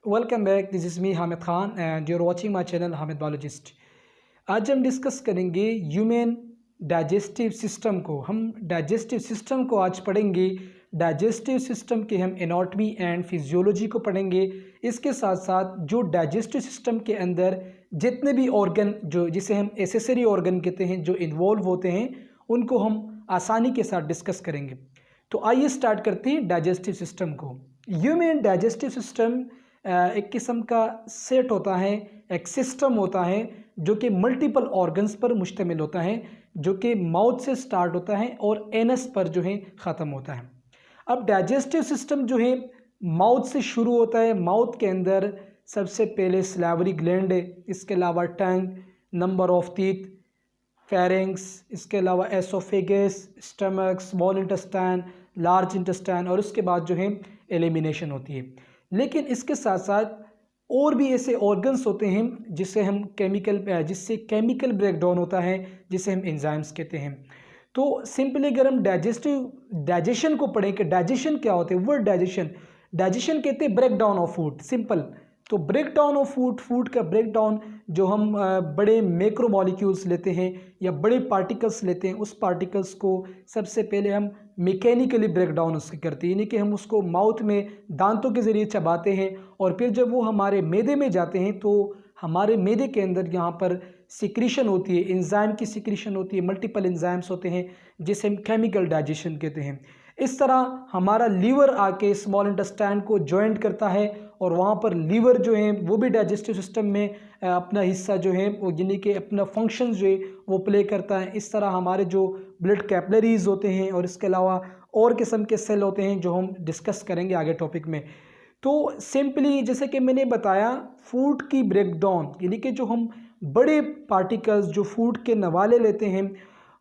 Welcome back, this is me Hamid Khan and you are watching my channel Hamid biologist. आज हम discuss करेंगे human digestive system को। हम digestive system को आज पढ़ेंगे। डाइजेस्टिव सिस्टम के हम एनाटॉमी एंड फिजियोलॉजी को पढ़ेंगे। इसके साथ साथ जो डाइजेस्टिव सिस्टम के अंदर जितने भी ऑर्गन जो जिसे हम एसेसरी ऑर्गन कहते हैं जो इन्वॉल्व होते हैं उनको हम आसानी के साथ डिस्कस करेंगे। तो आइए स्टार्ट करते हैं डाइजेस्टिव सिस्टम को। ह्यूमन डाइजेस्टिव सिस्टम एक किस्म का सेट होता है, एक सिस्टम होता है जो कि मल्टीपल ऑर्गन्स पर मुश्तमिल होता है, जो कि माउथ से स्टार्ट होता है और एनस पर जो है ख़त्म होता है। अब डाइजेस्टिव सिस्टम जो है माउथ से शुरू होता है। माउथ के अंदर सबसे पहले सलाइवरी ग्लैंड है, इसके अलावा टंग, नंबर ऑफ टीथ, फेरिंग्स, इसके अलावा oesophagus, stomach, small intestine, large intestine और उसके बाद जो है एलिमिनेशन होती है। लेकिन इसके साथ साथ और भी ऐसे ऑर्गन्स होते हैं जिससे केमिकल ब्रेकडाउन होता है, जिसे हम एंजाइम्स कहते हैं। तो सिंपली अगर हम डाइजेशन को पढ़ें कि डाइजेशन क्या होता है, वर्ड डाइजेशन कहते हैं break down of food. Simple तो ब्रेक डाउन ऑफ फूड का ब्रेक डाउन जो हम बड़े मैक्रो मॉलिक्यूल्स लेते हैं या बड़े पार्टिकल्स लेते हैं, उस पार्टिकल्स को सबसे पहले हम मैकेनिकली ब्रेक डाउन उसके करते हैं, यानी कि हम उसको माउथ में दांतों के ज़रिए चबाते हैं और फिर जब वो हमारे मैदे में जाते हैं तो हमारे मैदे के अंदर यहाँ पर सिक्रीशन होती है, एंजाइम की सिक्रीशन होती है, मल्टीपल एंजाइम्स होते हैं जिसे हम केमिकल डाइजेशन कहते हैं। इस तरह हमारा लीवर आके स्मॉल इंटेस्टाइन को जॉइंट करता है और वहाँ पर लीवर जो है वो भी डाइजेस्टिव सिस्टम में अपना हिस्सा जो है वो यानी कि अपना फंक्शन जो है वो प्ले करता है। इस तरह हमारे जो ब्लड कैपिलरीज होते हैं और इसके अलावा और किस्म के सेल होते हैं जो हम डिस्कस करेंगे आगे टॉपिक में। तो सिंपली जैसे कि मैंने बताया, फूड की ब्रेकडाउन यानी कि जो हम बड़े पार्टिकल्स जो फूड के नवाले लेते हैं,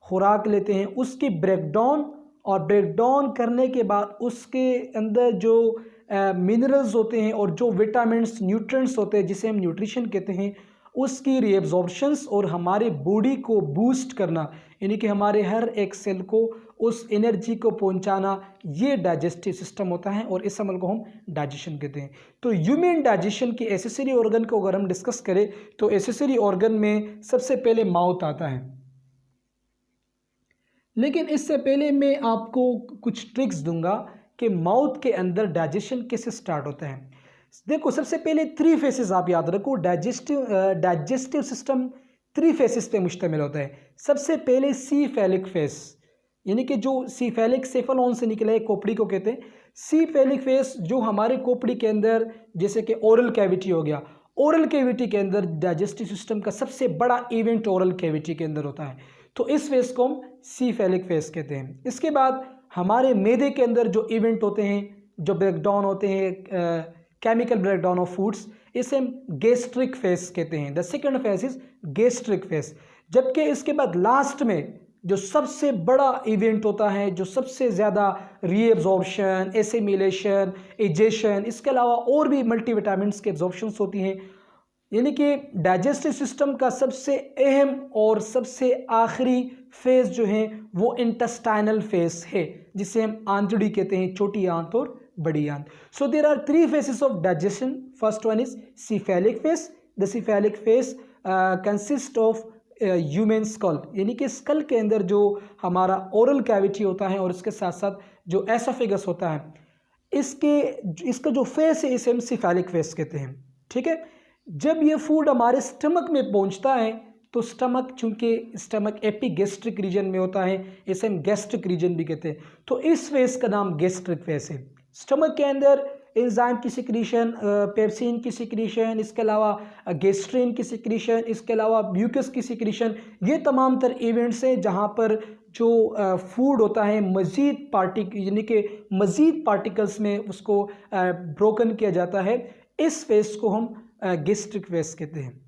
खुराक लेते हैं, उसकी ब्रेकडाउन और ब्रेकडाउन करने के बाद उसके अंदर जो मिनरल्स होते हैं और जो विटामिन्स, न्यूट्रिएंट्स होते हैं जिसे हम न्यूट्रिशन कहते हैं, उसकी रीएब्जॉर्प्शंस और हमारे बॉडी को बूस्ट करना, यानी कि हमारे हर एक सेल को उस एनर्जी को पहुंचाना, ये डाइजेस्टिव सिस्टम होता है और इस अमल को हम डाइजेशन कहते हैं। तो ह्यूमन डाइजेशन के एसेसरी ऑर्गन को अगर हम डिस्कस करें तो एसेसरी ऑर्गन में सबसे पहले माउथ आता है। लेकिन इससे पहले मैं आपको कुछ ट्रिक्स दूंगा कि माउथ के अंदर डाइजेशन कैसे स्टार्ट होता है। देखो, सबसे पहले 3 फेसेस आप याद रखो। डाइजेस्टिव सिस्टम 3 फेसेस पे मुश्तमिल होता है। सबसे पहले सीफेलिक फेस, यानी कि जो सेफलोन से निकला है, खोपड़ी को कहते हैं। सीफेलिक फेस जो हमारे खोपड़ी के अंदर, जैसे कि ओरल कैविटी हो गया, ओरल कैविटी के अंदर डाइजेस्टिव सिस्टम का सबसे बड़ा इवेंट ओरल कैविटी के अंदर होता है, तो इस फेस को हम सीफेलिक फेस कहते हैं। इसके बाद हमारे मैदे के अंदर जो इवेंट होते हैं, जो ब्रेकडाउन होते हैं, केमिकल ब्रेकडाउन ऑफ फूड्स, इसे हम गैस्ट्रिक फेस कहते हैं। The second face is gastric face. जबकि इसके बाद लास्ट में जो सबसे बड़ा इवेंट होता है, जो सबसे ज़्यादा रीएब्जॉर्प्शन, एसिमिलेशन, एजेशन, इसके अलावा और भी मल्टीविटामिन्स के एब्जॉर्प्शंस होती हैं, यानी कि डाइजेस्टिव सिस्टम का सबसे अहम और सबसे आखिरी फेज जो है वो इंटेस्टाइनल फेस है, जिसे हम आंतड़ी कहते हैं, छोटी आंत और बड़ी आंत। So there are 3 phases of digestion. First one is cephalic phase. The cephalic phase consist of human skull, यानी कि स्कल के अंदर जो हमारा ओरल कैविटी होता है और इसके साथ साथ जो एसोफेगस होता है, इसका जो फेस है इसे हम सीफेलिक फेस कहते हैं। ठीक है। जब ये फूड हमारे स्टमक में पहुंचता है तो चूंकि स्टमक एपिगैस्ट्रिक रीजन में होता है, इसे हम गैस्ट्रिक रीजन भी कहते हैं, तो इस फेस का नाम गैस्ट्रिक फेस है। स्टमक के अंदर एंजाइम की सिक्रीशन, पेप्सिन की सिक्रीशन, इसके अलावा गैस्ट्रिन की सिक्रीशन, इसके अलावा म्यूकस की सिक्रीशन, ये तमाम तर इवेंट्स हैं जहाँ पर जो फूड होता है मज़ीद पार्टिकल्स में उसको ब्रोकन किया जाता है। इस फेस को हम गैस्ट्रिक फेस कहते हैं।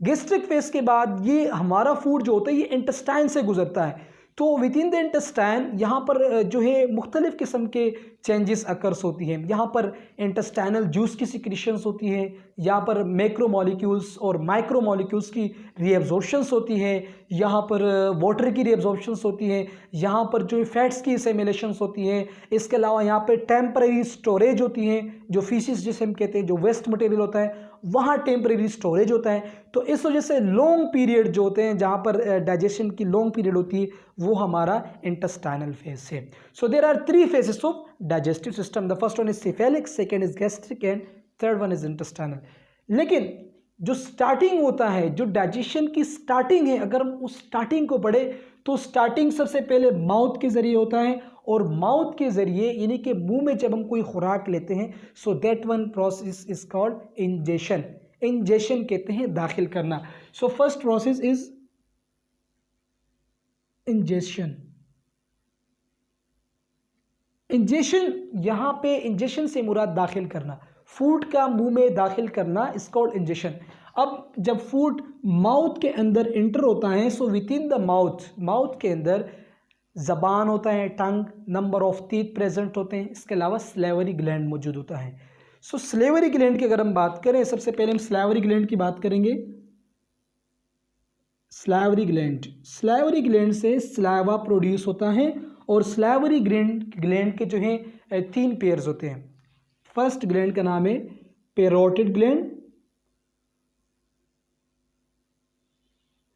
गैस्ट्रिक फेस के बाद ये हमारा फूड जो होता है ये इंटेस्टाइन से गुजरता है, तो विद इन द इंटेस्टाइन यहाँ पर जो है मुख्तलिफ किस्म के चेंजेस अकर्स होती हैं। यहाँ पर इंटेस्टाइनल जूस की सिक्रीशंस होती है, यहाँ पर मैक्रोमोलिक्यूल्स और माइक्रोमोलिक्यूल्स की रीअब्जॉर्प्शंस होती है, यहाँ पर वाटर की रीअब्जॉर्प्शंस होती है, यहाँ पर जो फैट्स की एसिमिलेशंस होती हैं। इसके अलावा यहाँ पर टेम्परेरी स्टोरेज होती है, जो फीसिस जिसे हम कहते हैं, जो वेस्ट मटेरियल होता है वहाँ टेम्परेरी स्टोरेज होता है। तो इस वजह से लॉन्ग पीरियड जो होते हैं, जहाँ पर डाइजेशन की लॉन्ग पीरियड होती है, वो हमारा इंटेस्टाइनल फेज है। So there are 3 phases of digestive system. The first one is cephalic, second is gastric and third one is intestinal. लेकिन जो स्टार्टिंग होता है, जो डाइजेशन की स्टार्टिंग है, अगर हम उस स्टार्टिंग को पढ़े तो स्टार्टिंग सबसे पहले माउथ के ज़रिए होता है, और माउथ के ज़रिए यानी कि मुंह में जब हम कोई खुराक लेते हैं, so that one process is called ingestion. Ingestion कहते हैं दाखिल करना। So first process is ingestion. Ingestion, यहाँ पे इंजेशन से मुराद दाखिल करना, फूड का मुंह में दाखिल करना इज कॉल्ड इंजेशन। अब जब फूड माउथ के अंदर इंटर होता है, so with in the mouth के अंदर ज़बान होता है, टंग, नंबर ऑफ टीथ प्रेजेंट होते हैं, इसके अलावा स्लेवरी ग्लैंड मौजूद होता है। सो स्लेवरी ग्लैंड की अगर हम बात करें, सबसे पहले हम स्लेवरी ग्लैंड की बात करेंगे। स्लेवरी ग्लैंड से स्लाइवा प्रोड्यूस होता है, और स्लेवरी ग्लैंड के जो हैं 3 पेयर्स होते हैं। फर्स्ट ग्लैंड का नाम है पैरोटिड ग्लैंड,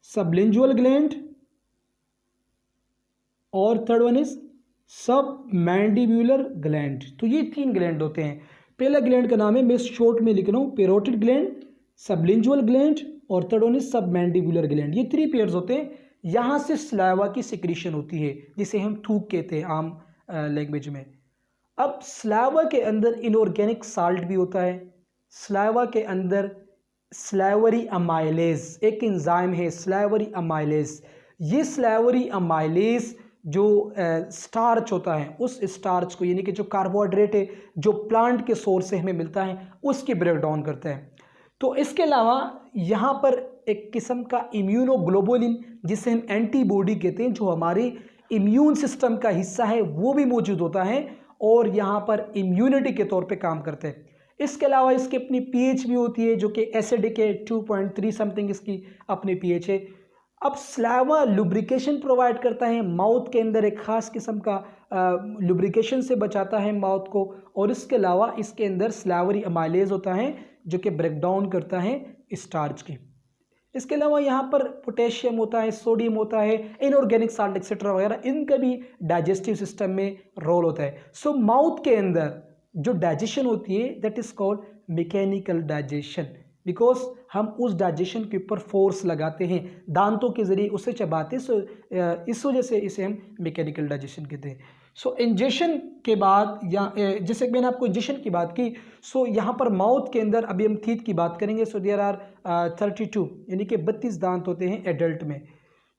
सबलिंगुअल ग्लैंड, और थर्ड वन इज सबमैंडिब्यूलर ग्लैंड। तो ये 3 ग्लैंड होते हैं। पहला ग्लैंड का नाम है, मैं शॉर्ट में लिख रहा हूँ, पैरोटिड ग्लैंड, सबलिंगुअल ग्लैंड, और थर्ड वन इज सबमैंडिब्यूलर ग्लैंड। ये 3 पेयर्स होते हैं। यहाँ से स्लाइवा की सिक्रीशन होती है, जिसे हम थूक कहते हैं आम लैंग्वेज में। अब स्लाइवा के अंदर इनऑर्गेनिक साल्ट भी होता है। स्लाइवा के अंदर स्लाइवरी अमाइलेज एक एंजाइम है, स्लाइवरी अमाइलेज। ये स्लाइवरी अमाइलेज जो स्टार्च होता है, उस स्टार्च को यानी कि जो कार्बोहाइड्रेट है जो प्लांट के सोर्स से हमें मिलता है, उसकी ब्रेक डाउन करता है। तो इसके अलावा यहाँ पर एक किस्म का इम्यूनोग्लोबुलिन, जिसे हम एंटीबॉडी कहते हैं, जो हमारे इम्यून सिस्टम का हिस्सा है, वो भी मौजूद होता है और यहाँ पर इम्यूनिटी के तौर पे काम करते हैं। इसके अलावा इसकी अपनी पीएच भी होती है, जो कि एसिडिक है, 2.3 समथिंग इसकी अपनी पीएच है। अब स्लाइवा लुब्रिकेशन प्रोवाइड करता है, माउथ के अंदर एक ख़ास किस्म का लुब्रिकेशन से बचाता है माउथ को, और इसके अलावा इसके अंदर स्लाइवरी अमाइलेज होता है जो कि ब्रेक डाउन करता है स्टार्च की। इसके अलावा यहाँ पर पोटेशियम होता है, सोडियम होता है, इनऑर्गेनिक साल्ट एक्सेट्रा वगैरह, इनका भी डाइजेस्टिव सिस्टम में रोल होता है। सो माउथ के अंदर जो डाइजेशन होती है that is called mechanical digestion, because हम उस डाइजेशन के ऊपर फोर्स लगाते हैं, दांतों के ज़रिए उसे चबाते हैं। सो इस वजह से इसे हम मैकेनिकल डाइजेशन कहते हैं। सो इंजेक्शन के बाद, या जैसे मैंने आपको इंजेक्शन की बात की, सो यहाँ पर माउथ के अंदर अभी हम टीथ की बात करेंगे। सो देयर आर 32 यानी कि 32 दांत होते हैं एडल्ट में।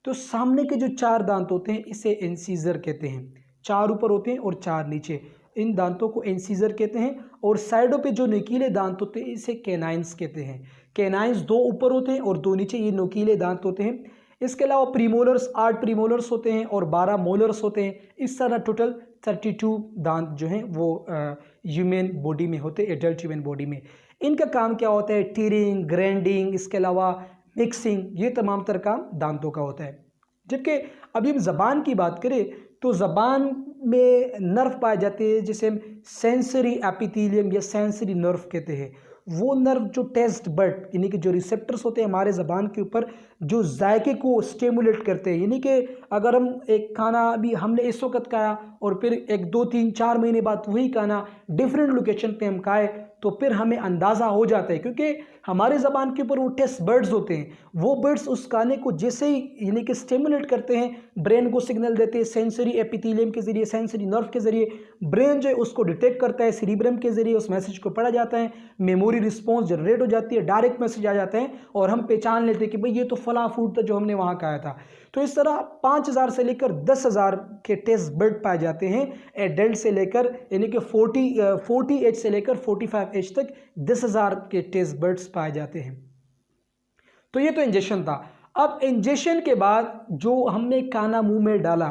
तो सामने के जो 4 दांत होते हैं इसे इंसीजर कहते हैं, 4 ऊपर होते हैं और 4 नीचे, इन दांतों को इंसीजर कहते हैं। और साइडों पे जो नुकीले दांत होते हैं इसे कैनाइंस कहते हैं। कैनाइंस 2 ऊपर होते हैं और 2 नीचे, ये नुकीले दांत होते हैं। इसके अलावा प्रीमोलर्स 8 प्रीमोलर्स होते हैं और 12 मोलर्स होते हैं। इस तरह टोटल 32 दांत जो हैं वो ह्यूमन बॉडी में होते हैं, एडल्ट ह्यूमन बॉडी में। इनका काम क्या होता है? टीयरिंग, ग्राइंडिंग, इसके अलावा मिक्सिंग, ये तमाम तरह काम दांतों का होता है। जबकि अभी हम ज़बान की बात करें तो ज़बान में नर्व पाए जाते हैं जिसे हम सेंसरी एपिथेलियम या सेंसरी नर्व कहते हैं। वो नर्व जो टेस्ट बड यानी कि जो रिसेप्टर्स होते हैं हमारे ज़बान के ऊपर, जो जायके को स्टिमुलेट करते हैं, यानी कि अगर हम एक खाना अभी हमने इस वक्त खाया और फिर 1, 2, 3, 4 महीने बाद वही खाना डिफरेंट लोकेशन पे हम खाए तो फिर हमें अंदाज़ा हो जाता है, क्योंकि हमारे ज़बान के ऊपर वो टेस्ट बर्ड्स होते हैं। वो बर्ड्स उस खाने को जैसे ही यानी कि स्टिमुलेट करते हैं, ब्रेन को सिग्नल देते हैं सेंसरी एपिथेलियम के ज़रिए, सेंसरी नर्व के ज़रिए। ब्रेन जो है उसको डिटेक्ट करता है, सेरिब्रम के ज़रिए उस मैसेज को पढ़ा जाता है, मेमोरी रिस्पॉन्स जनरेट हो जाती है, डायरेक्ट मैसेज आ जाता है और हम पहचान लेते हैं कि भाई ये तो फला फूड था जो हमने वहाँ खाया था। तो इस तरह 5000 से लेकर 10,000 के टेस्ट बर्ड पाए जाते हैं एडल्ट से लेकर, यानी कि 40 एज से लेकर 45 एज तक 10,000 के टेस्ट बर्ड्स पाए जाते हैं। तो ये तो इंजेक्शन था। अब इंजेक्शन के बाद जो हमने खाना मुंह में डाला,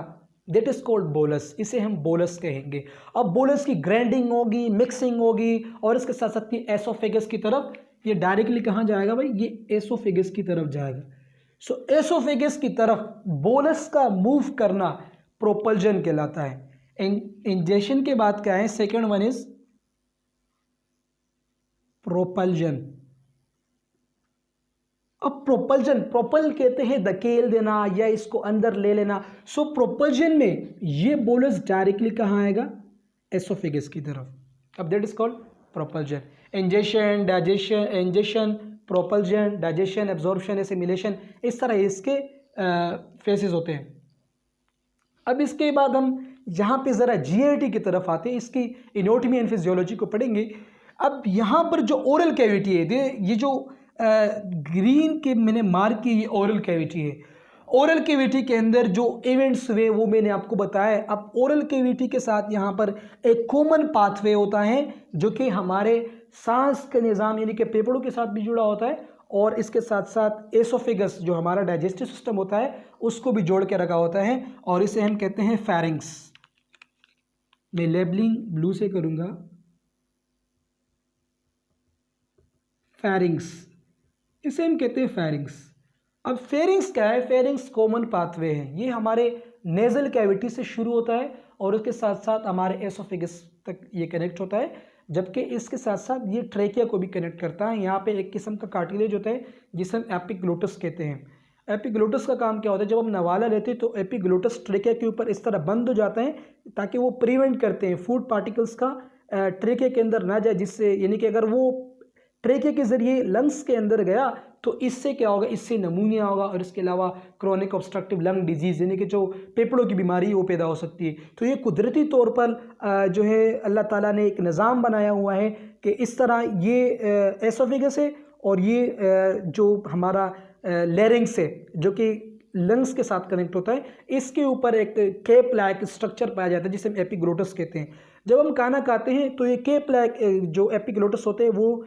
दैट इज़ कॉल्ड बोलस, इसे हम बोलस कहेंगे। अब बोलस की ग्राइंडिंग होगी, मिक्सिंग होगी और इसके साथ साथ ये एसोफेगस की तरफ, ये डायरेक्टली कहाँ जाएगा भाई, ये एसोफेगस की तरफ जाएगा। सो एसोफेगस की तरफ बोलस का मूव करना प्रोपल्जन कहलाता है। इंजेक्शन के बाद क्या है, सेकेंड वन इज प्रोपल्जन। अब प्रोपल्जन, प्रोपल कहते हैं धकेल देना या इसको अंदर ले लेना। सो प्रोपल्जन में ये बोलस डायरेक्टली कहाँ आएगा, एसोफेगस की तरफ। अब that is called propulsion. Injection, digestion, injection, propulsion, digestion, absorption, assimilation, इस तरह इसके फेसेस होते हैं। अब इसके बाद हम यहाँ पे ज़रा जीआईटी की तरफ आते हैं, इसकी एनाटॉमी एंड फिजियोलॉजी को पढ़ेंगे। अब यहाँ पर जो ओरल कैविटी है, ये जो ग्रीन के मैंने मार्क की, ये ओरल कैविटी है। ओरल कैविटी के अंदर जो इवेंट्स हुए वो मैंने आपको बताया। अब ओरल कैविटी के साथ यहाँ पर एक कॉमन पाथवे होता है जो कि हमारे सांस के निज़ाम यानी कि फेफड़ों के साथ भी जुड़ा होता है, और इसके साथ साथ एसोफेगस जो हमारा डाइजेस्टिव सिस्टम होता है उसको भी जोड़ के रखा होता है, और इसे हम कहते हैं फेरिंग्स। मैं लेबलिंग ब्लू से करूँगा, फेरिंग्स, इसे हम कहते हैं फेरिंग्स। अब फेरिंग्स क्या है, फेरिंग्स कॉमन पाथवे है। ये हमारे नेजल कैविटी से शुरू होता है और उसके साथ साथ हमारे एसोफेगस तक ये कनेक्ट होता है, जबकि इसके साथ साथ ये ट्रेकिया को भी कनेक्ट करता है। यहाँ पे एक किस्म का कार्टिलेज होता है जिसे हम एपिग्लोटस कहते हैं। एपिग्लोटस का काम क्या होता है, जब हम नवाला लेते हैं तो एपिग्लोटस ट्रेकिया के ऊपर इस तरह बंद हो जाते हैं ताकि वो प्रिवेंट करते हैं फूड पार्टिकल्स का ट्रेकिया के अंदर ना जाए, जिससे यानी कि अगर वो ट्रेकिया के ज़रिए लंग्स के अंदर गया तो इससे क्या होगा, इससे नमूनिया होगा और इसके अलावा क्रोनिक ऑब्स्ट्रक्टिव लंग डिजीज़ यानी कि जो फेफड़ों की बीमारी वो पैदा हो सकती है। तो ये कुदरती तौर पर जो है अल्लाह ताला ने एक निज़ाम बनाया हुआ है कि इस तरह ये एसोफेगस है और ये जो हमारा लैरिंग्स है जो कि लंग्स के साथ कनेक्ट होता है, इसके ऊपर एक केप लाइक स्ट्रक्चर पाया जाता है जिसे हम एपिग्लोटस कहते हैं। जब हम खाना खाते हैं तो ये केप लाइक जो एपिग्लोटस होते हैं वो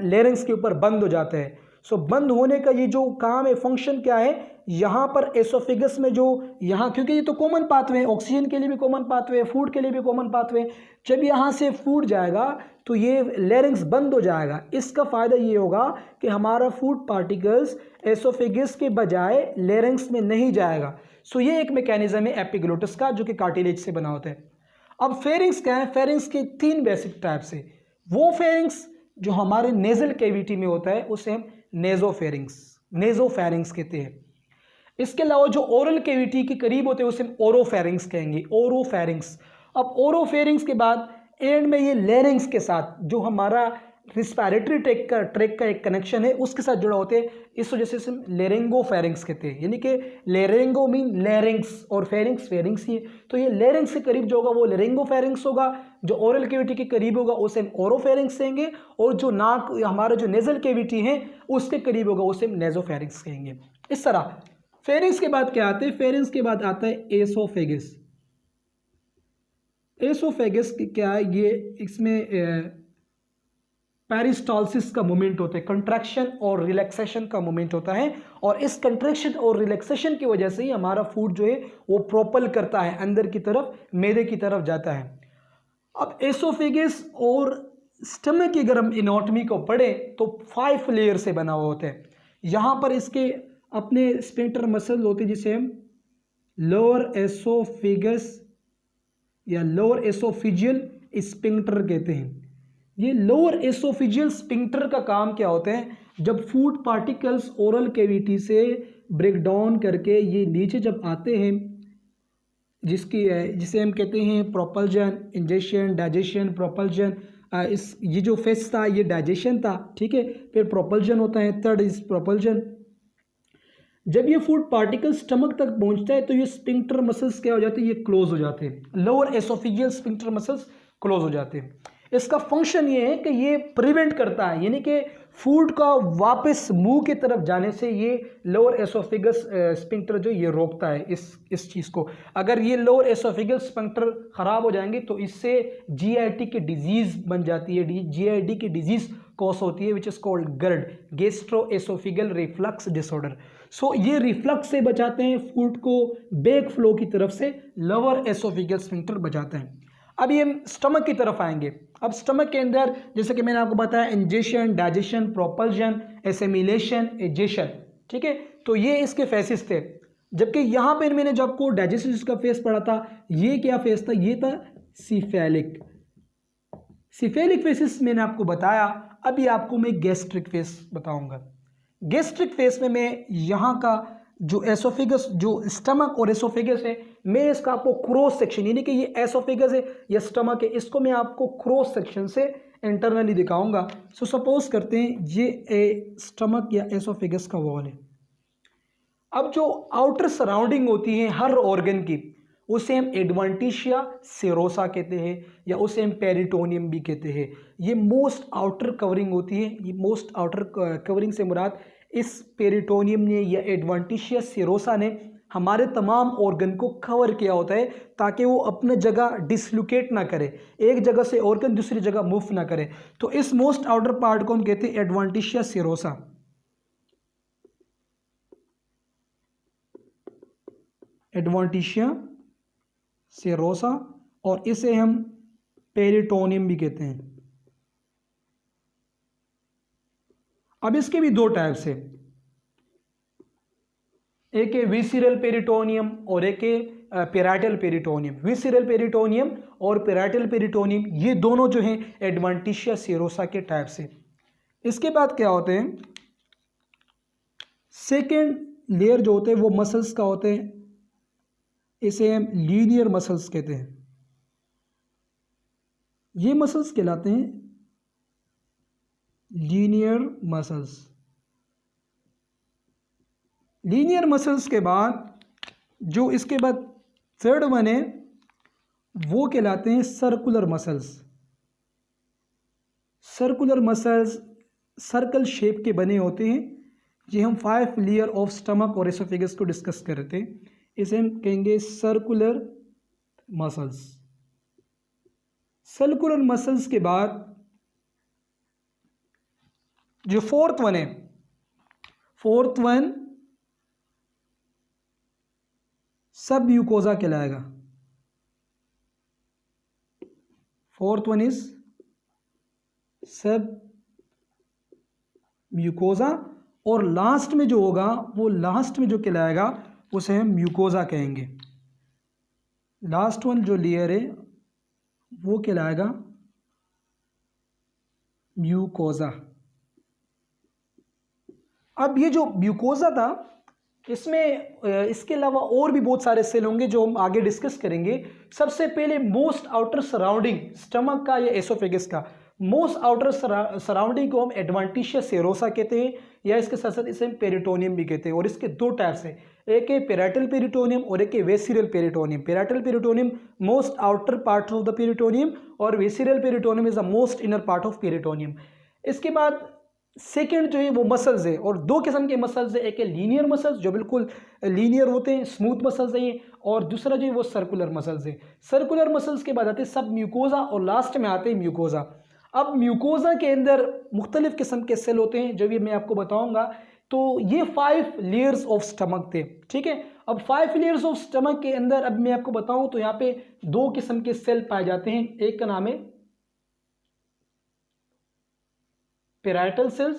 लैरिंग्स के ऊपर बंद हो जाते हैं। सो बंद होने का ये जो काम है, फंक्शन क्या है, यहाँ पर एसोफेगस में जो यहाँ, क्योंकि ये तो कॉमन पाथवे है, ऑक्सीजन के लिए भी कॉमन पाथवे है, फूड के लिए भी कॉमन पाथवे, जब यहाँ से फूड जाएगा तो ये लैरिंग्स बंद हो जाएगा। इसका फ़ायदा ये होगा कि हमारा फूड पार्टिकल्स एसोफेगस के बजाय लैरिंग्स में नहीं जाएगा। सो ये एक मैकेनिज्म है एपिग्लोटस का जो कि कार्टिलेज से बना होता है। अब फेरिंग्स क्या है, फेरिंग्स के 3 बेसिक टाइप्स है। वो फेरिंग्स जो हमारे नेजल कैविटी में होता है उसे हम नेजोफेरिंग्स कहते हैं। इसके अलावा जो ओरल कैविटी के करीब होते हैं उसे हम ओरोफेरिंग्स कहेंगे, ओरोफेरिंग्स। अब ओरोफेरिंग्स के बाद एंड में ये लैरिंग्स के साथ जो हमारा रिस्पायरेटरी ट्रैक का एक कनेक्शन है उसके साथ जुड़ा होते हैं, इस वजह से हम लेरिंगोफेरिंग्स कहते हैं। यानी कि लेरिंगो मीन लैरिंग्स और फेरिंग्स फेरिंग्स ही है, तो ये लैरिंग्स के करीब जो होगा वो लेरिंगोफेरिंग्स होगा, जो ओरल कैविटी के करीब होगा उसे हम ओरोफेरिंग्स कहेंगे, और जो नाक हमारा जो नेजल कैविटी है उसके करीब होगा उसे हम नेजोफेरिंग्स कहेंगे। इस तरह फेरिंग्स के बाद क्या आते हैं, फेरिंग्स के बाद आता है एसोफेगस। एसोफेगस क्या है, ये इसमें पेरिस्टालसिस का मोमेंट होता है, कंट्रैक्शन और रिलैक्सेशन का मोमेंट होता है, और इस कंट्रैक्शन और रिलैक्सेशन की वजह से ही हमारा फूड जो है वो प्रोपल करता है अंदर की तरफ, मैदे की तरफ जाता है। अब एसोफेगस और स्टमक की अगर हम एनाटॉमी को पढ़े तो 5 लेयर से बना हुआ होता है। यहाँ पर इसके अपने स्फिंक्टर मसल होते हैं जिसे हम लोअर एसोफेगस या लोअर एसोफिजियल स्फिंक्टर कहते हैं। ये लोअर एसोफिजियल स्फिंक्टर का काम क्या होता है, जब फूड पार्टिकल्स ओरल कैविटी से ब्रेक डाउन करके ये नीचे जब आते हैं, जिसे हम कहते हैं प्रोपल्जन, इंजेक्शन, डाइजेशन, प्रोपल्जन। ये जो फेस था ये डाइजेशन था, ठीक है, फिर प्रोपल्जन होता है, थर्ड इज प्रोपल्जन। जब ये फूड पार्टिकल स्टमक तक पहुंचता है तो ये स्फिंक्टर मसल्स क्या हो जाते हैं, ये क्लोज हो जाते हैं, लोअर एसोफिजियल स्फिंक्टर मसल्स क्लोज हो जाते हैं। इसका फंक्शन ये है कि ये प्रिवेंट करता है, यानी कि फूड का वापस मुंह की तरफ जाने से ये लोअर एसोफेगस स्फिंक्टर जो ये रोकता है इस चीज़ को। अगर ये लोअर एसोफेगस स्फिंक्टर ख़राब हो जाएंगे तो इससे जीआईटी की डिजीज़ बन जाती है, जीआईटी की डिजीज़ कॉज होती है, which is called GERD, gastro esophageal reflux disorder. So ये रिफ्लक्स से बचाते हैं फूड को बैक फ्लो की तरफ से, लोअर एसोफिगल स्फिंक्टर बचाते हैं। अब ये हम स्टमक की तरफ आएंगे। अब स्टमक के अंदर जैसे कि मैंने आपको बताया इंजेशन, डाइजेशन, प्रोपल्जन, एसिमिलेशन, एजेशन, ठीक है, तो ये इसके फेसिस थे। जबकि यहाँ पे मैंने जो आपको डाइजेशन का फेस पढ़ा था, ये क्या फेस था, ये था सिफेलिक, सिफेलिक फेसिस मैंने आपको बताया। अभी आपको मैं गैस्ट्रिक फेस बताऊंगा। गैस्ट्रिक फेस में मैं यहाँ का जो एसोफेगस, जो स्टमक और एसोफेगस है, मैं इसका आपको क्रॉस सेक्शन, यानी कि ये एसोफेगस है या स्टमक है, इसको मैं आपको क्रॉस सेक्शन से इंटरनली दिखाऊंगा। सो सपोज करते हैं ये स्टमक या एसोफेगस का वॉल है। अब जो आउटर सराउंडिंग होती है हर ऑर्गन की, उसे हम एडवेंटिशिया सेरोसा कहते हैं या उसे हम पेरिटोनियम भी कहते हैं। ये मोस्ट आउटर कवरिंग होती है। ये मोस्ट आउटर कवरिंग से मुराद इस पेरिटोनियम ने या एडवेंटिशिया सेरोसा ने हमारे तमाम ऑर्गन को कवर किया होता है, ताकि वो अपने जगह डिसलोकेट ना करे, एक जगह से ऑर्गन दूसरी जगह मूव ना करे। तो इस मोस्ट आउटर पार्ट को हम कहते हैं एडवेंटिशिया सेरोसा, एडवेंटिशिया सेरोसा, और इसे हम पेरिटोनियम भी कहते हैं। अब इसके भी दो टाइप्स है, एक है विसिरल पेरिटोनियम और एक है पेराइटल पेरिटोनियम। विसिरल पेरिटोनियम और पेराइटल पेरिटोनियम, ये दोनों जो हैं एडवेंटिशिया सेरोसा के टाइप से। इसके बाद क्या होते हैं, सेकेंड लेयर जो होते हैं वो मसल्स का होते हैं, इसे हम लीनियर मसल्स कहते हैं। ये मसल्स कहलाते हैं लीनियर मसल्स। लीनियर मसल्स के बाद जो इसके बाद थर्ड वन है वो कहलाते हैं circular muscles. Circular muscles circle shape के बने होते हैं। ये हम 5 लेयर ऑफ स्टमक और एसोफेगस को डिस्कस कर रहे थे, इसे हम कहेंगे सर्कुलर मसल्स। सर्कुलर मसल्स के बाद जो फोर्थ वन है, फोर्थ वन सब म्यूकोजा कहलाएगा। फोर्थ वन इज सब म्यूकोजा, और लास्ट में जो होगा वो लास्ट में जो कहलाएगा उसे हम म्यूकोजा कहेंगे। लास्ट वन जो लेयर है वो कहलाएगा म्यूकोजा। अब ये जो म्यूकोजा था, इसमें इसके अलावा और भी बहुत सारे सेल होंगे जो हम आगे डिस्कस करेंगे। सबसे पहले मोस्ट आउटर सराउंडिंग स्टमक का या एसोफेगस का मोस्ट आउटर सराउंडिंग को हम एडवेंटिशिया सेरोसा कहते हैं, या इसके साथ साथ इसे हम पेरिटोनियम भी कहते हैं। और इसके दो टाइप्स हैं, एक है पेराइटल पेरिटोनियम और एक है visceral peritoneum. Parietal peritoneum most outer part of the peritoneum और visceral peritoneum is the most inner part of peritoneum. इसके बाद सेकेंड जो है वो मसल्स है, और दो किस्म के मसल्स है, एक है लीनियर मसल्स जो बिल्कुल लीनियर होते हैं, स्मूथ मसल्स है, और दूसरा जो है वो सर्कुलर मसल्स है। सर्कुलर मसल्स के बाद आते हैं सब म्यूकोजा और लास्ट में आते हैं म्यूकोजा। अब म्यूकोजा के अंदर मुख्तलिफ किस्म के सेल होते हैं जो भी मैं आपको बताऊंगा। तो ये 5 लेयर्स ऑफ स्टमक थे, ठीक है। अब 5 लेयर्स ऑफ स्टमक के अंदर अब मैं आपको बताऊं तो यहाँ पे दो किस्म के सेल पाए जाते हैं। एक का नाम है पेराइटल सेल्स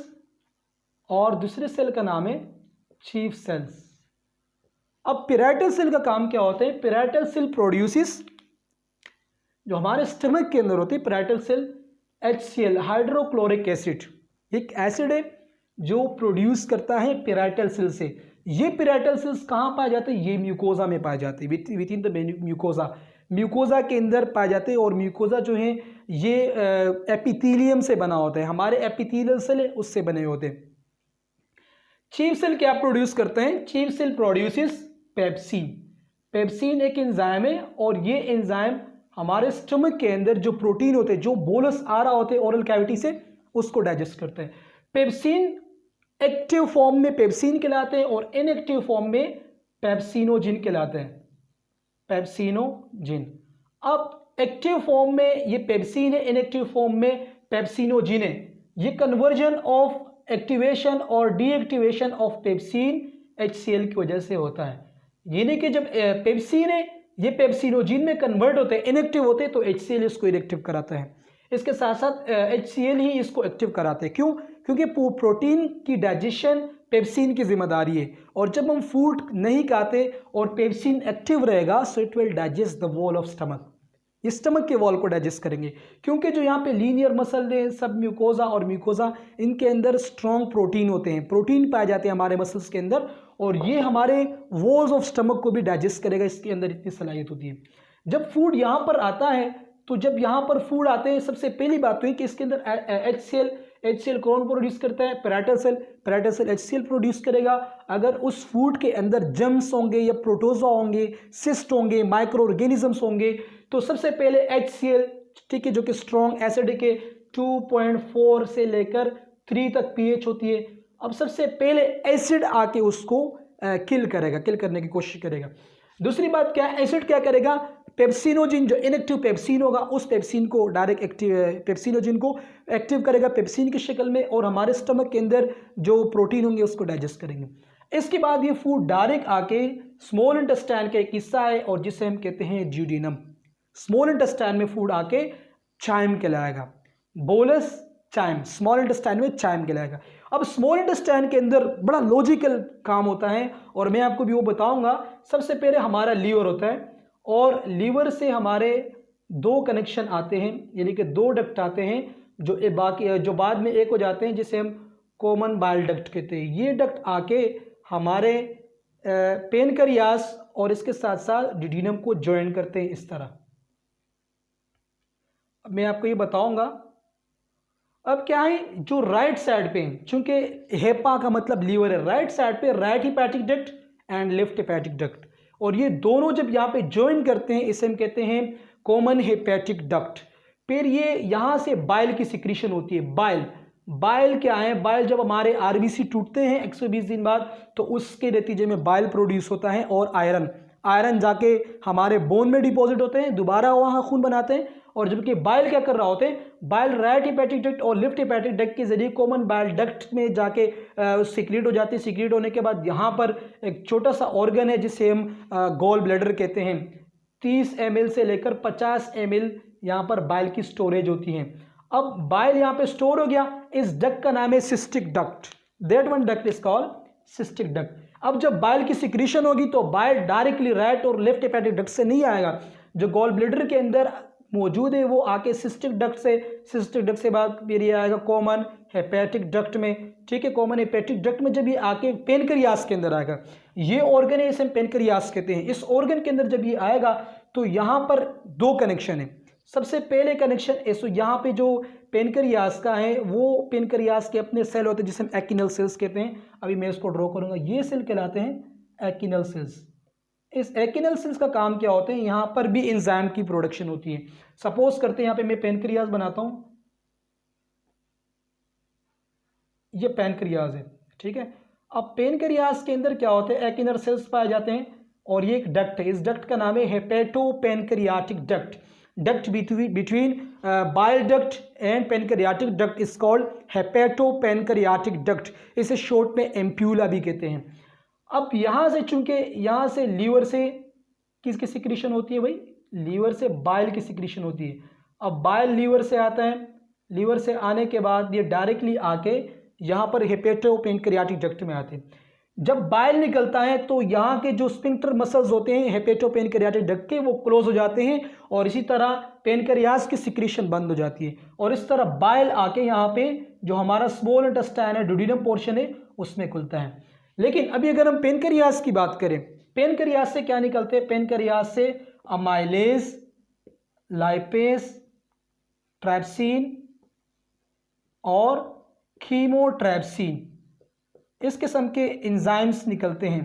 और दूसरे सेल का नाम है चीफ सेल्स। अब पेराइटल सेल का काम क्या होता है, पेराइटल सेल प्रोड्यूसेस, जो हमारे स्टमक के अंदर होती है parietal cell, HCl hydrochloric acid, एक एसिड है जो प्रोड्यूस करता है पेराइटल सेल से। ये पेराइटल सेल्स कहाँ पाए जाते हैं, ये म्यूकोजा में पाए जाते हैं, with in the mucosa, mucosa के अंदर पाए जाते हैं। और म्यूकोजा जो है ये एपिथेलियम से बना होता है, हमारे एपिथेलियल सेल है उससे बने होते हैं। चीफ सेल क्या प्रोड्यूस करते हैं, chief cell produces pepsin. Pepsin एक एंजाइम है और ये एंजाइम हमारे स्टमक के अंदर जो प्रोटीन होते हैं, जो बोलस आ रहा होते हैं ओरल कैविटी से, उसको डाइजेस्ट करते हैं। पेप्सिन एक्टिव फॉर्म में पेप्सिन कहलाते हैं और इनएक्टिव फॉर्म में पेप्सिनोजिन कहलाते हैं, पेप्सिनोजिन। अब एक्टिव फॉर्म में ये पेप्सिन है, इनएक्टिव फॉर्म में पेप्सिनोजिन है। ये कन्वर्जन ऑफ एक्टिवेशन और डीएक्टिवेशन ऑफ पेप्सिन HCl की वजह से होता है। यानी कि जब पेप्सिन है ये पेप्सिनोजिन में कन्वर्ट होते हैं, इनएक्टिव होते हैं, तो HCl इसको इनएक्टिव कराता है। इसके साथ साथ HCl ही इसको एक्टिव कराते हैं। क्यों? क्योंकि प्रोटीन की डाइजेशन पेप्सिन की जिम्मेदारी है, और जब हम फूड नहीं खाते और पेप्सिन एक्टिव रहेगा so it will digest the wall of stomach, ये स्टमक के वॉल को डाइजेस्ट करेंगे। क्योंकि जो यहाँ पे लीनियर मसल है, सब म्यूकोजा और म्यूकोजा, इनके अंदर स्ट्रॉन्ग प्रोटीन होते हैं, प्रोटीन पाए जाते हैं हमारे मसल्स के अंदर, और ये हमारे वॉल्स ऑफ स्टमक को भी डाइजेस्ट करेगा, इसके अंदर इतनी सलाहियत होती है। जब फूड यहाँ पर आता है, तो जब यहाँ पर फूड आते हैं सबसे पहली बात तो है कि इसके अंदर HCl कौन प्रोड्यूस करता है? पैराइटल सेल HCl प्रोड्यूस करेगा। अगर उस फूड के अंदर जर्म्स होंगे या प्रोटोजोआ होंगे, सिस्ट होंगे, माइक्रो ऑर्गेनिजम्स होंगे, तो सबसे पहले HCl, ठीक है, जो कि स्ट्रॉन्ग एसिडिक है, 2.4 से लेकर 3 तक pH होती है। अब सबसे पहले एसिड आके उसको किल करेगा, किल करने की कोशिश करेगा। दूसरी बात क्या है, एसिड क्या करेगा? पेप्सिनोजिन, जो इनएक्टिव पेप्सिन होगा, उस पेप्सिन को डायरेक्ट एक्टिव, पेप्सिनोजिन को एक्टिव करेगा पेप्सिन की शक्ल में, और हमारे स्टमक के अंदर जो प्रोटीन होंगे उसको डाइजेस्ट करेंगे। इसके बाद ये फूड डायरेक्ट आके स्मॉल इंटेस्टाइन का एक हिस्सा है और जिसे हम कहते हैं ड्यूडेनम। स्मॉल इंटेस्टाइन में फूड आके चाइम कहलाएगा, बोलस चाइम, स्मॉल इंटेस्टाइन में चाइम कहलाएगा। अब स्मॉल इंटेस्टाइन के अंदर बड़ा लॉजिकल काम होता है, और मैं आपको भी वो बताऊंगा। सबसे पहले हमारा लीवर होता है, और लीवर से हमारे 2 कनेक्शन आते हैं, यानी कि 2 डक्ट आते हैं, जो बाद में एक हो जाते हैं, जिसे हम कॉमन बाइल डक्ट कहते हैं। ये डक्ट आके हमारे पेनक्रियास और इसके साथ साथ ड्यूडेनम को ज्वाइन करते हैं इस तरह। अब मैं आपको ये बताऊंगा। अब क्या है, जो राइट साइड पे, चूंकि हेपा का मतलब लीवर है, राइट साइड पे right hepatic duct and left hepatic duct, और ये दोनों जब यहाँ पे ज्वाइन करते हैं इसे हम कहते हैं कॉमन हिपैटिक डक्ट। फिर ये यहाँ से बाइल की सिक्रीशन होती है। बाइल क्या है? बाइल जब हमारे RBC टूटते हैं 120 दिन बाद, तो उसके नतीजे में बाइल प्रोड्यूस होता है, और आयरन जाके हमारे बोन में डिपॉजिट होते हैं, दोबारा वहाँ खून बनाते हैं। और जबकि बाइल क्या कर रहा होते हैं? बाइल राइट हिपैटिक डक्ट और लेफ्ट हिपैटिक डक्ट के जरिए कॉमन बाइल डक्ट में जाके सीक्रेट हो जाती है। सीक्रेट होने के बाद यहाँ पर एक छोटा सा ऑर्गन है जिसे हम गॉल ब्लैडर कहते हैं। 30 ml से लेकर 50 ml यहाँ पर बाइल की स्टोरेज होती है। अब बाइल यहाँ पे स्टोर हो गया, इस डक्ट का नाम है cystic duct. That one duct is called cystic duct. अब जब बाइल की सिक्रीशन होगी तो बाइल डायरेक्टली राइट और लेफ्ट हेपेटिक डक्ट से नहीं आएगा, जो गॉल ब्लैडर के अंदर मौजूद है वो आके सिस्टिक डक्ट से बाद फिर ये आएगा कॉमन हेपेटिक डक्ट में। ठीक है, कॉमन हेपेटिक डक्ट में जब ये आके पेनक्रियास के अंदर आएगा, ये ऑर्गन है इसे हम पेनक्रियास कहते हैं। इस ऑर्गन के अंदर जब ये आएगा तो यहाँ पर 2 कनेक्शन है। सबसे पहले कनेक्शन ऐसो यहाँ पे जो पेनक्रियास का है, वो पेनक्रियास के अपने सेल होते हैं जिसे हम एक्टिनल सेल्स कहते हैं। अभी मैं इसको ड्रॉ करूंगा, ये सेल कहलाते हैं एक्टिनल सेल्स। इस एक्टिनल सेल्स का काम क्या होते हैं? यहाँ पर भी एंजाइम की प्रोडक्शन होती है। सपोज करते हैं यहाँ पे मैं पेनक्रियास बनाता हूँ, ये पेनक्रियास है, ठीक है। अब पेनक्रियास के अंदर क्या होते हैं? एक्टिनल सेल्स पाए जाते हैं, और ये एक डक्ट है, इस डक्ट का नाम है hepatopancreatic duct. Duct between bile duct and pancreatic duct is called hepatopancreatic duct. इसे शॉर्ट में एम्प्यूला भी कहते हैं। अब यहाँ से, चूंकि यहाँ से लीवर से किसकी सिक्रीशन होती है भाई? लीवर से बाइल की सिक्रीशन होती है। अब बाइल लीवर से आता है, लीवर से आने के बाद ये डायरेक्टली आके यहाँ पर हेपेटोपेनक्रियाटिक डक्ट में आते हैं। जब बाइल निकलता है तो यहाँ के जो स्फिंक्टर मसल्स होते हैं हेपेटोपेनक्रियाटिक डक्ट के, वो क्लोज हो जाते हैं, और इसी तरह पेनक्रियास की सिक्रीशन बंद हो जाती है, और इस तरह बाइल आके यहाँ पे जो हमारा स्मॉल इंटेस्टाइन है, ड्यूडेनम पोर्शन है, उसमें खुलता है। लेकिन अभी अगर हम पेनक्रियास की बात करें, पेनक्रियास से क्या निकलते हैं? पेनक्रियास से अमाइलेज, लाइपेज, ट्राइप्सिन और कीमोट्राइप्सिन, इस किस्म के एंजाइम्स निकलते हैं।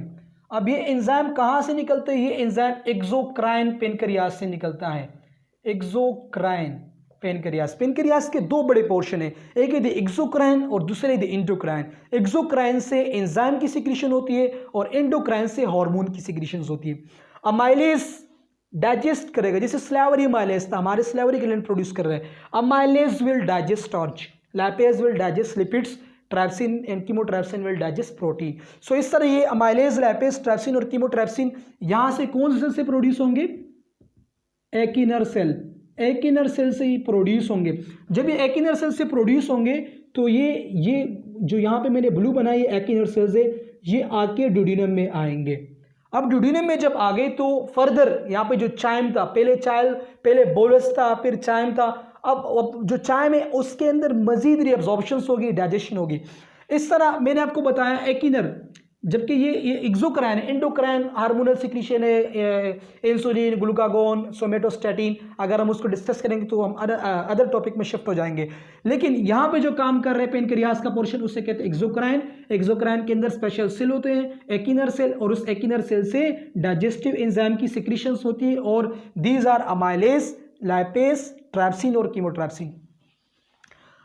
अब ये एंजाइम कहाँ से निकलते हैं? ये एंजाइम एक्सोक्राइन पेनक्रियास से निकलता है। एक्सोक्राइन पेनक्रियास के 2 बड़े पोर्शन है, एक है एक्सोक्राइन और दूसरे है एंडोक्राइन। एक्सोक्राइन से एंजाइम की सिक्रीशन होती है और एंडोक्राइन से हार्मोन की सिक्रीशन होती है। अमाइलेज डाइजेस्ट करेगा, जैसे स्लेवरी अमाइलेज था, हमारे स्लेवरी ग्लैंड प्रोड्यूस कर रहे हैं। Amylase will digest starch, Lipase will digest lipids, trypsin and chymotrypsin will digest protein. So इस तरह ये amylase, lipase, trypsin और chymotrypsin यहाँ से कौन से सेल से प्रोड्यूस होंगे? एकिनर सेल, एकिनर सेल से ही प्रोड्यूस होंगे। जब ये एकिनर सेल से प्रोड्यूस होंगे तो ये जो यहाँ पे मैंने ब्लू बनाई है एकिनर सेल से, ये आके ड्यूडिनम में आएंगे। अब ड्यूडिनम में जब आ गए तो फर्दर यहाँ पे जो चाइम था, पहले बोलस था, फिर चाइम था, अब जो चाइम है उसके अंदर मजीद रीअब्जॉर्प्शन होगी, डाइजेशन होगी। इस तरह मैंने आपको बताया एकिनर, जबकि ये एक्सोक्राइन, एंडोक्राइन हार्मोनल सिक्रीशन है, इंसुलिन, ग्लूकागोन, सोमेटोस्टैटिन। अगर हम उसको डिस्कस करेंगे तो हम अदर टॉपिक में शिफ्ट हो जाएंगे। लेकिन यहाँ पे जो काम कर रहे हैं पेनक्रियास का पोर्शन, उसे कहते हैं एक्सोक्राइन। एक्सोक्राइन के अंदर स्पेशल सेल होते हैं एकिनर सेल, और उस एकिनर सेल से डाइजेस्टिव एंजाइम की सिक्रीशंस होती है, और these are amylase, lipase, trypsin और कीमोट्राइप्सिन।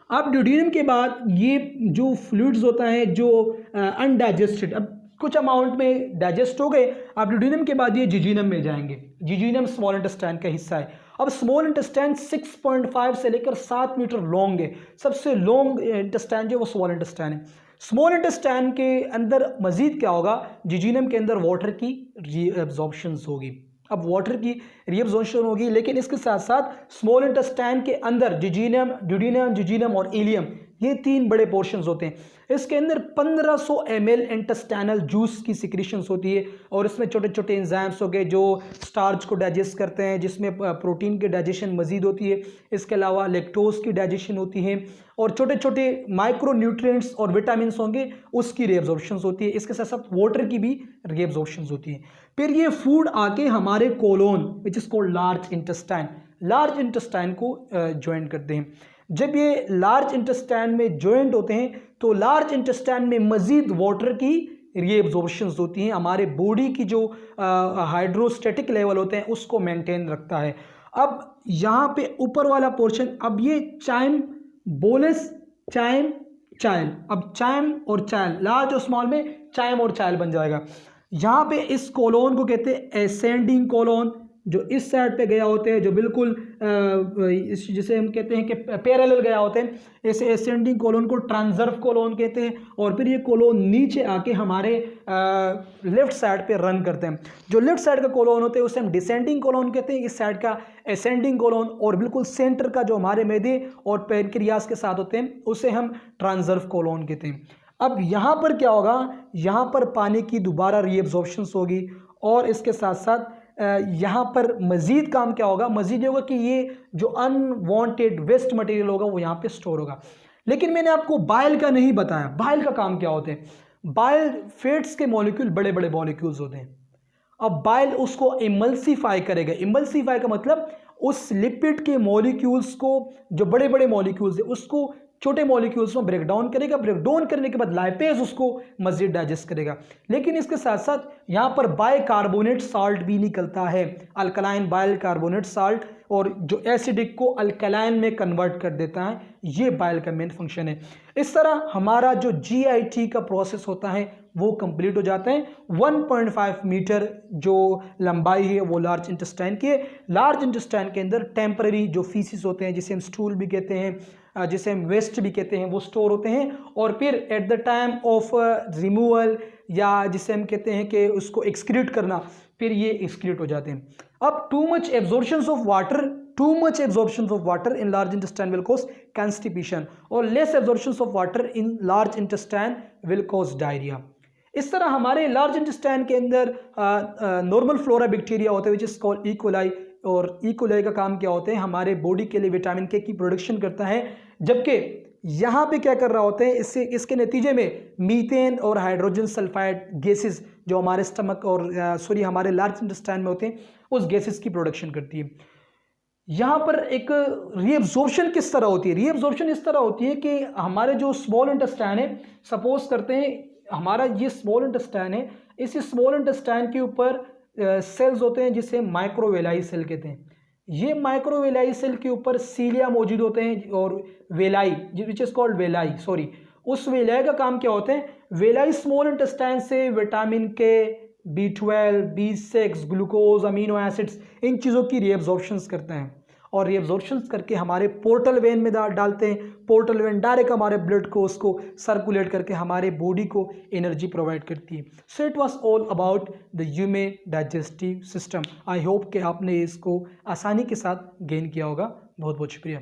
अब ड्यूडिनम के बाद ये जो फ्लूइड्स होता है जो अनडाइजेस्टेड, अब कुछ अमाउंट में डाइजेस्ट हो गए, अब ड्यूडिनम के बाद ये जिजीनम में जाएंगे। जिजीनम स्मॉल इंटेस्टाइन का हिस्सा है। अब स्मॉल इंटेस्टाइन 6.5 से लेकर 7 मीटर लॉन्ग है। सबसे लॉन्ग इंटेस्टाइन जो वो स्मॉल इंटेस्टाइन है। स्मॉल इंटेस्टाइन के अंदर मजीद क्या होगा? जिजीनम के अंदर वाटर की रीअब्जॉर्प्शन होगी। अब वाटर की रीअब्जॉर्प्शन होगी, लेकिन इसके साथ साथ स्मॉल इंटेस्टाइन के अंदर जिजीनम, ड्यूडिनम, जिजीनम और इलियम, ये 3 बड़े पोर्शंस होते हैं। इसके अंदर 1500 ml इंटेस्टाइनल जूस की सिक्रीशंस होती है, और इसमें छोटे छोटे एंजाइम्स हो गए जो स्टार्च को डाइजेस्ट करते हैं, जिसमें प्रोटीन की डाइजेशन मजीद होती है। इसके अलावा लैक्टोज की डाइजेशन होती है, और छोटे छोटे माइक्रो न्यूट्रिएंट्स और विटामिन होंगे, उसकी रीअब्जॉर्प्शन होती है। इसके साथ साथ वाटर की भी रीअब्जॉर्प्शन होती है। फिर ये फूड आके हमारे colon which is called large intestine को ज्वाइन करते हैं। जब ये लार्ज इंटेस्टाइन में ज्वाइंट होते हैं तो लार्ज इंटेस्टाइन में मजीद वाटर की रीअब्जॉर्प्शन होती हैं। हमारे बॉडी की जो हाइड्रोस्टेटिक लेवल होते हैं उसको मेंटेन रखता है। अब यहाँ पे ऊपर वाला पोर्शन, अब ये चाइम, बोलस, चाइम, चाइल, अब चाइम और चाइल, लार्ज और स्मॉल में चाइम और चाइल बन जाएगा। यहाँ पे इस कोलोन को कहते हैं एसेंडिंग कोलोन, जो इस साइड पे गया होते हैं, जो बिल्कुल जिसे हम कहते हैं कि पैरेलल गया होते हैं, ऐसे एसेंडिंग कोलोन को ट्रांसवर्स कोलोन कहते हैं। और फिर ये कोलोन नीचे आके हमारे लेफ्ट साइड पे रन करते हैं। जो लेफ्ट साइड का कोलोन होते हैं उसे हम डिसेंडिंग कोलोन कहते हैं, इस साइड का एसेंडिंग कोलोन, और बिल्कुल सेंटर का जो हमारे मैदे और पैनक्रियास के साथ होते हैं उसे हम ट्रांसवर्स कोलोन कहते हैं। अब यहाँ पर क्या होगा? यहाँ पर पानी की दोबारा रीअब्जॉर्प्शन होगी, और इसके साथ साथ यहाँ पर मज़ीद काम क्या होगा? मज़ीद ये होगा कि ये जो अनवांटेड वेस्ट मटेरियल होगा वो यहाँ पे स्टोर होगा। लेकिन मैंने आपको बाइल का नहीं बताया। बाइल का काम क्या होते हैं? बाइल फैट्स के मॉलिक्यूल बड़े बड़े मॉलिक्यूल्स होते हैं। अब बाइल उसको इमल्सीफाई करेगा। इमल्सीफाई का मतलब उस लिपिड के मॉलिक्यूल्स को, जो बड़े बड़े मॉलिक्यूल्स है, उसको छोटे मॉलिक्यूल्स में ब्रेक डाउन करेगा। ब्रेक डाउन करने के बाद लाइपेज उसको मजीद डाइजेस्ट करेगा। लेकिन इसके साथ साथ यहाँ पर बाइकार्बोनेट साल्ट भी निकलता है, अल्कलाइन बाइकार्बोनेट साल्ट, और जो एसिडिक को अल्कलाइन में कन्वर्ट कर देता है। ये बाइल का मेन फंक्शन है। इस तरह हमारा जो GIT का प्रोसेस होता है वो कंप्लीट हो जाता है। 1.5 मीटर जो लंबाई है वो लार्ज इंटेस्टाइन की है। लार्ज इंटेस्टाइन के अंदर टेम्पररी जो फीसिस होते हैं, जिसे हम स्टूल भी कहते हैं, जिसे हम वेस्ट भी कहते हैं, वो स्टोर होते हैं। और फिर at the time of removal, या जिसे हम कहते हैं कि उसको एक्सक्रीट करना, फिर ये एक्सक्रीट हो जाते हैं। अब too much absorption of water in large intestine will cause constipation, और less absorption of water in large intestine will cause diarrhoea. इस तरह हमारे लार्ज इंटेस्टाइन के अंदर नॉर्मल फ्लोरा बैक्टीरिया होते हैं विच इज कॉल्ड ई कोलाई, और ई कोलाई का काम क्या होता है? हमारे बॉडी के लिए विटामिन के की प्रोडक्शन करता है। जबकि यहाँ पे क्या कर रहा होता है? इसके नतीजे में मीथेन और हाइड्रोजन सल्फाइड गैसेस जो हमारे स्टमक और हमारे लार्ज इंटेस्टाइन में होते हैं, उस गैसेस की प्रोडक्शन करती है। यहाँ पर एक रीअब्जॉर्प्शन किस तरह होती है? रीअब्जॉर्प्शन इस तरह होती है कि हमारे जो स्मॉल इंटेस्टाइन है, सपोज करते हैं हमारा ये स्मॉल इंटेस्टाइन है, इस स्मॉल इंटेस्टाइन के ऊपर सेल्स होते हैं जिसे माइक्रोवेलाई सेल कहते हैं। ये माइक्रोवेलाई सेल के ऊपर सीलिया मौजूद होते हैं, और वेलाई विच इज कॉल्ड वेलाई, उस वेलाई का काम क्या होता है? वेलाई स्मॉल इंटेस्टाइन से विटामिन के, B12, B6, glucose, amino acids, इन चीज़ों की रीअब्जॉर्प्शन करते हैं। और रिएब्जॉर्प्शन करके हमारे पोर्टल वेन में डालते हैं। पोर्टल वेन डायरेक्ट हमारे ब्लड को उसको सर्कुलेट करके हमारे बॉडी को एनर्जी प्रोवाइड करती है। So it was all about the human digestive system. I hope कि आपने इसको आसानी के साथ गेन किया होगा। बहुत बहुत शुक्रिया।